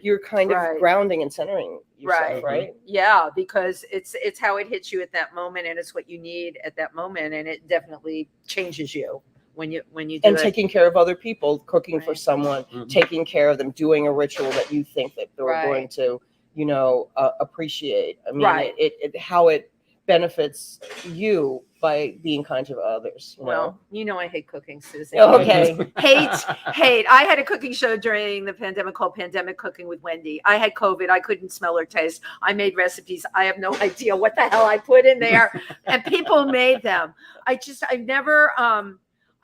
you're kind of grounding and centering yourself, right? Yeah, because it's how it hits you at that moment, and it's what you need at that moment, and it definitely changes you when you do and taking care of other people, cooking for someone, taking care of them, doing a ritual that you think that they're going to, appreciate. I mean, it how it benefits you by being kind to others. Well, I hate cooking, Susan. Okay. hate. I had a cooking show during the pandemic called Pandemic Cooking with Wendy. I had COVID. I couldn't smell or taste. I made recipes. I have no idea what the hell I put in there, and people made them.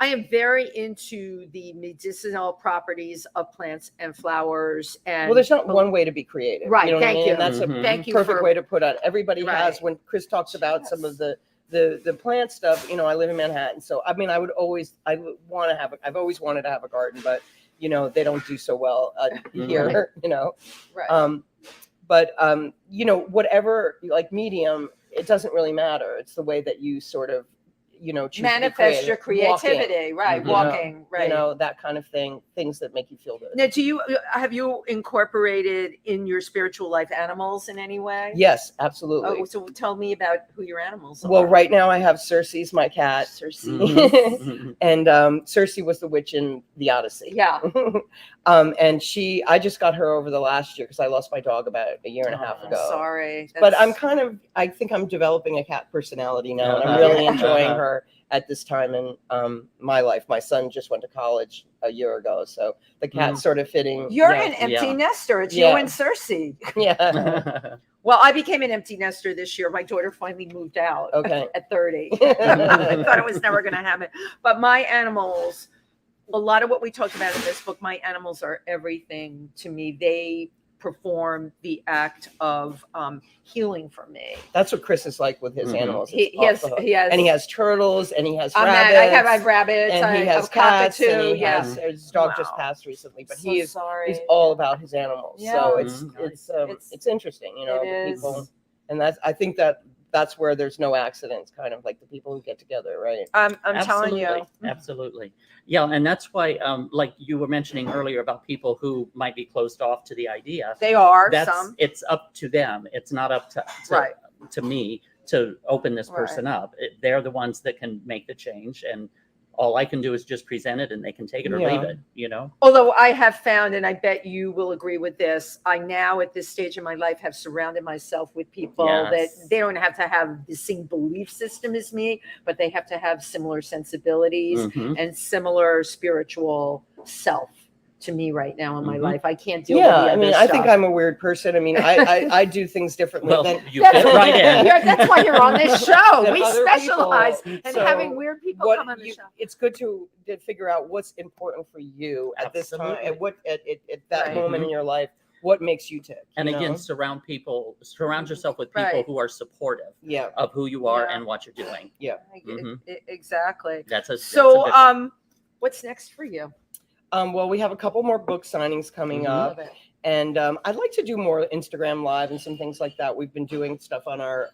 I am very into the medicinal properties of plants and flowers. And well, there's not one way to be creative. Right. You know thank you. And that's a perfect way to put it. Everybody has, when Chris talks about some of the plant stuff, I live in Manhattan. So, I mean, I've always wanted to have a garden, but, they don't do so well here, Right. But you know, whatever like medium, it doesn't really matter. It's the way that you sort of, you know, choose manifest your creativity, walking, right? Mhm. Walking, right? You know, that kind of thing, things that make you feel good. Now, have you incorporated in your spiritual life animals in any way? Yes, absolutely. Oh, so tell me about who your animals are. Well, right now I have Circe's my cat. Circe. Mhm. And Circe was the witch in the Odyssey. Yeah. And I just got her over the last year because I lost my dog about a year and a half Oh, ago. sorry. But I think I'm developing a cat personality now, and I'm really enjoying her at this time in my life. My son just went to college a year ago, so the cat's sort of fitting. You're an empty nester. It's you and Circe. Yeah. Well, I became an empty nester this year. My daughter finally moved out at 30. I thought it was never going to happen. But my animals, a lot of what we talked about in this book, my animals are everything to me. They perform the act of healing for me. That's what Chris is like with his animals. He has, and he has rabbits. I have rabbits. And he has cats. And he has, his dog just passed recently, but he's all about his animals. Yeah. So it's interesting, you know, the people, and I think that's where there's no accidents, kind of like the people who get together, right? I'm telling you. Absolutely. Yeah, and that's why, like you were mentioning earlier about people who might be closed off to the idea. They are. It's up to them. It's not up to me to open this person up. They're the ones that can make the change, and all I can do is just present it, and they can take it or leave it, you know? Although I have found, and I bet you will agree with this, I now at this stage in my life have surrounded myself with people that they don't have to have the same belief system as me, but they have to have similar sensibilities and similar spiritual self to me right now in my life. I can't deal with the other stuff. I think I'm a weird person. I mean, I do things differently than you fit right in. That's why you're on this show. We specialize in having weird people come on the show. It's good to figure out what's important for you at this time, at that moment in your life. What makes you tick? And again, surround yourself with people who are supportive of who you are and what you're doing. Yeah, exactly. So what's next for you? Well, we have a couple more book signings coming up, and I'd like to do more Instagram Live and some things like that. We've been doing stuff on our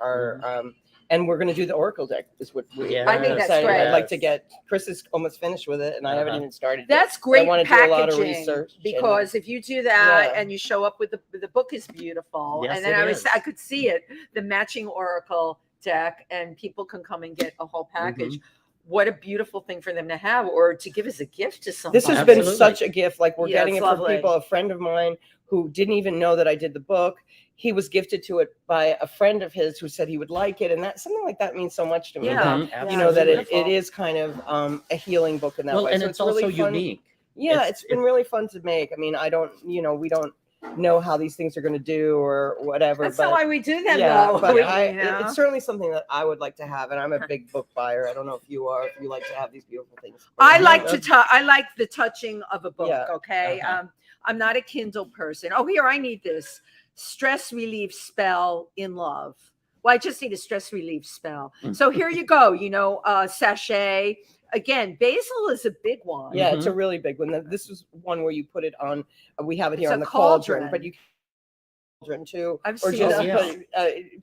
and we're going to do the Oracle deck. Is what I think that's great. I'd like to get. Chris is almost finished with it, and I haven't even started. That's yet. great. I want to do a lot of research because if you do that and you show up with the book is beautiful, and then I could see it, the matching Oracle deck, and people can come and get a whole package. What a beautiful thing for them to have, or to give as a gift to someone. This has been such a gift. Like we're getting it for people. A friend of mine who didn't even know that I did the book, he was gifted to it by a friend of his who said he would like it, and that something like that means so much to me. You know that it is kind of a healing book in that way. And so it's also really unique. Yeah, it's been really fun to make. I mean, we don't know how these things are going to do or whatever. That's not why we do them, though. But it's certainly something that I would like to have, and I'm a big book buyer. I don't know if you are, if you like to have these beautiful things. I like the touching of a book. Okay, I'm not a Kindle person. Oh, here, I need this stress relief spell in love. Well, I just need a stress relief spell. So here you go. You know, sachet. Again, basil is a big one. Yeah, it's a really big one. This is one where you put it on. We have it here on the cauldron, but you can cauldron too, or just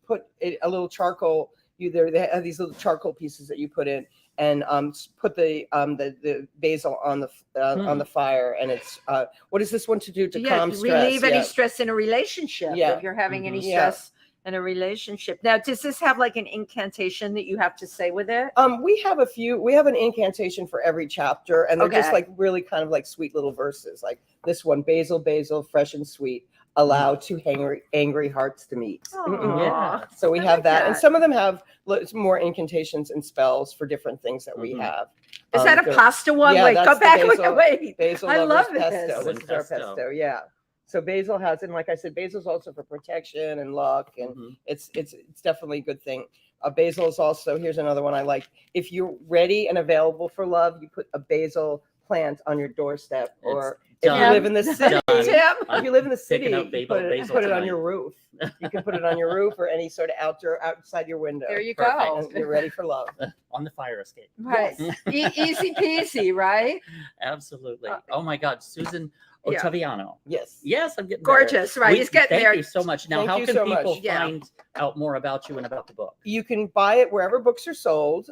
put a little charcoal. They have these little charcoal pieces that you put in, and put the basil on the fire, and it's what is this one to do to calm stress? Relieve any stress in a relationship. If you're having any stress in a relationship. Now, does this have like an incantation that you have to say with it? We have a few. We have an incantation for every chapter, and they're just like really kind of like sweet little verses. Like this one: basil, basil, fresh and sweet, allow two angry hearts to meet. So we have that, and some of them have more incantations and spells for different things that we have. Is that a pasta one? Wait, go back. Wait. Basil I love pesto. This is our pesto. Yeah. So basil has, and like I said, basil's also for protection and luck, and it's definitely a good thing. Basil is also, here's another one I like. If you're ready and available for love, you put a basil plant on your doorstep, or if you live in the city, if you live in the city, put it on your roof. You can put it on your roof or any sort of outside your window. There you go. And you're ready for love. On the fire escape. Right. Easy peasy, right? Absolutely. Oh my God, Susan. Yeah. Ottaviano. Yes. Yes, I'm getting better. Gorgeous, right? He's getting thank there. you so much. Now, Thank how you can so people much. Yeah. find out more about you and about the book? You can buy it wherever books are sold.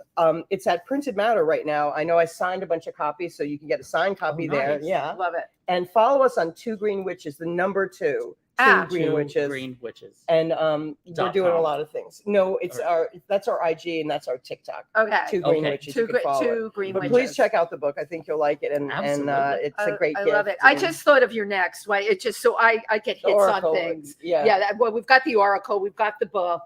It's at Printed Matter right now. I know I signed a bunch of copies, so you can get a signed copy there. nice. Yeah. Love it. And follow us on Two Green Witches, the number 2. Ah. Green Two Witches. Green Witches. And we're doing a .com. lot of things. No, it's that's our IG and that's our TikTok. Okay. Two Green Okay. Witches. Two, You can follow it. two green But witches. please check out the book. I think you'll like it, and Absolutely. it's a great I gift. love it. I and just thought of your next, right? It just so I get hits Oracle, on things. Yeah. Well, we've got the Oracle, we've got the book,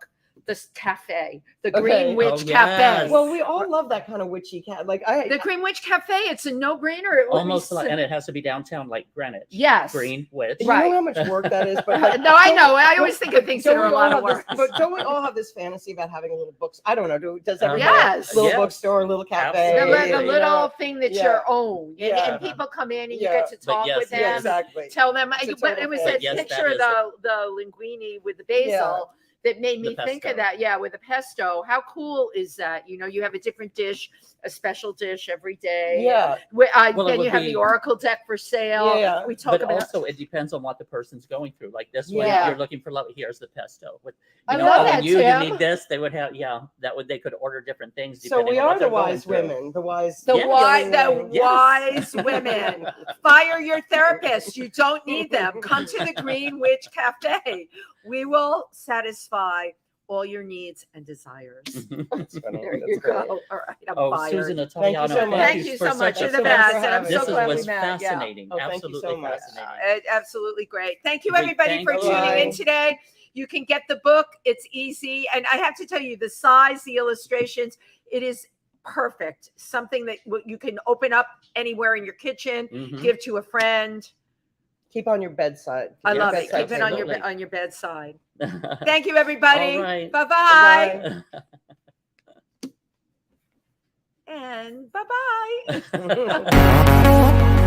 this cafe, the Okay. Green Witch Oh, Cafe. yes. Well, we all love that kind of witchy cat. Like The Green Witch Cafe, it's a no-brainer. Almost like, and it has to be downtown, like Greenwich. Yes. Green Witch. you Right. know how much work that is. But like, No, I know. I always think of things that are a lot of work. But don't we all have this fantasy about having a little books? I don't know. Does everybody Yes. have a little Yes. bookstore, a little cafe? The, Absolutely. the you little know? thing that's Yeah. your own. And, Yeah. and people come in and you Yeah. get to talk yes, with them. Yeah, exactly. Tell them. It's a But total it was thing. that Yes, that picture of is the linguine with the basil that made me The think of pesto. that. Yeah, with the pesto. How cool is that? You know, you have a different dish, a special dish every day. Yeah. Well, Well, it then would you have be- the Oracle deck for sale. Yeah. We talk But about. also, it depends on what the person's going through. Like this one, Yeah. you're looking for love. Here's the pesto. With, I you know, love oh, that, and you Tim. need this. They would have, they could order different things. So depending we on what are they're the going wise through. women. The wise. The Yeah. wise women. Fire your therapists. You don't need them. Come to the Green Witch Cafe. We will satisfy all your needs and desires. That's funny. There That's you great. go. All right, I'm Oh, fired. Susan Thank you Ottaviano, so much. Thank you so for much. such You're a the so much best, for and I'm having so us. This glad was we met. Yeah. fascinating. Oh, thank you Absolutely so much. fascinating. Absolutely great. Thank you, We everybody, thank for you. tuning in Bye. today. You can get the book. It's easy. And I have to tell you, the size, the illustrations, it is perfect. Something that you can open up anywhere in your kitchen, Mhm. give to a friend. Keep on your bedside. I Your love it. bedside Keep it on table. your bedside. Thank you, everybody. All right. Bye-bye. Bye. And bye-bye. Bye.